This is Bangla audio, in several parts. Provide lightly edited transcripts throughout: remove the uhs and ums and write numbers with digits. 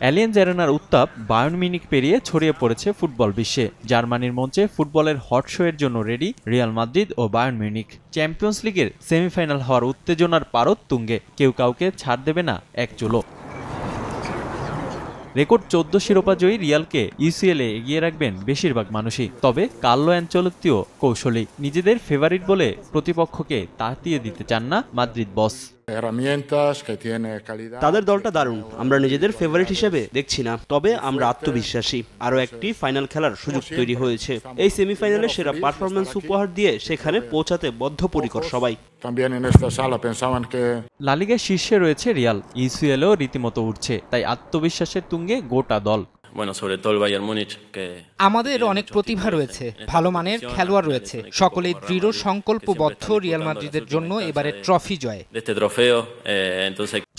অ্যালিয়েঞ্জ অ্যারেনার উত্তাপ বায়ার্ন মিউনিখ পেরিয়ে ছড়িয়ে পড়েছে ফুটবল বিশ্বে। জার্মানির মঞ্চে ফুটবলের হট শো এর জন্য রেডি রিয়াল মাদ্রিদ ও বায়ার্ন মিউনিখ। চ্যাম্পিয়ন্স লিগের সেমিফাইনাল হওয়ার উত্তেজনার পারদ তুঙ্গে, কেউ কাউকে ছাড় দেবে না এক চুলো। রেকর্ড 14 শিরোপা জয়ী রিয়ালকে ইউসিএলে এগিয়ে রাখবেন বেশিরভাগ মানুষই। তবে কার্লো অ্যানচেলত্তিও কৌশলী, নিজেদের ফেভারিট বলে প্রতিপক্ষকে তাড়িয়ে দিতে চান না মাদ্রিদ বস। তাদের দলটা দারুণ, আমরা নিজেদের ফেভারিট হিসেবে দেখছি না, তবে আমরা আত্মবিশ্বাসী। আরও একটি ফাইনাল খেলার সুযোগ তৈরি হয়েছে। এই সেমিফাইনালে সেরা পারফরম্যান্স উপহার দিয়ে সেখানে পৌঁছাতে বদ্ধপরিকর সবাই। লা লিগায় শীর্ষে রয়েছে রিয়াল, ইউসিএলেও রীতিমতো উঠছে, তাই আত্মবিশ্বাসের তুঙ্গে গোটা দল। আমাদের অনেক প্রতিভা রয়েছে, ভালো মানের খেলোয়াড় রয়েছে, সকলেই দৃঢ় সংকল্পবদ্ধ রিয়াল মাদ্রিদের জন্য এবারে ট্রফি জয়।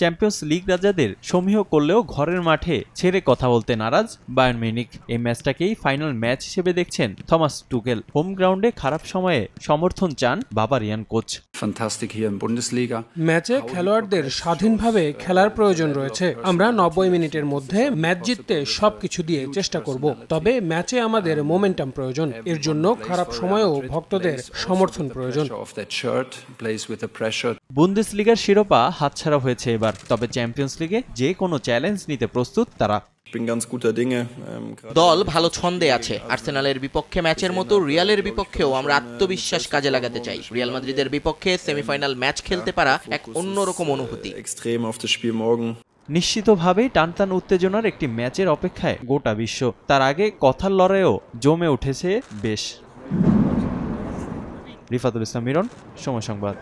চ্যাম্পিয়ন্স লিগ রাজাদের সমীহ করলেও ঘরের মাঠে ছেড়ে কথা বলতে নারাজ বায়ার্ন মিউনিখ। এই ম্যাচটাকেই ফাইনাল ম্যাচ হিসেবে দেখছেন থমাস টুকেল। হোম গ্রাউন্ডে খারাপ সময়ে সমর্থন চান বাভারিয়ান কোচ। ম্যাচে খেলোয়াড়দের স্বাধীনভাবে খেলার প্রয়োজন রয়েছে। আমরা 90 মিনিটের মধ্যে ম্যাচ জিততে সবকিছু দিয়ে চেষ্টা করব, তবে ম্যাচে আমাদের মোমেন্টাম প্রয়োজন। এর জন্য খারাপ সময়েও ভক্তদের সমর্থন প্রয়োজন। বুন্দেসলিগার শিরোপা হাতছাড়া হয়েছে এবার, তবে চ্যাম্পিয়ন্স লিগে যে কোনো চ্যালেঞ্জ নিতে প্রস্তুত তারা। দল ভালো ছন্দে আছে। আর্সেনালের বিপক্ষে ম্যাচের মতো রিয়ালের বিপক্ষেও আমরা আত্মবিশ্বাস কাজে লাগাতে চাই। রিয়াল মাদ্রিদের বিপক্ষে সেমিফাইনাল ম্যাচ খেলতে পারা এক অন্যরকম অনুভূতি। নিশ্চিতভাবেই টানটান উত্তেজনার একটি ম্যাচের অপেক্ষায় গোটা বিশ্ব। তার আগে কথার লড়াইও জমে উঠেছে বেশ। রিফাতুল ইসলাম মিরন, সময় সংবাদ।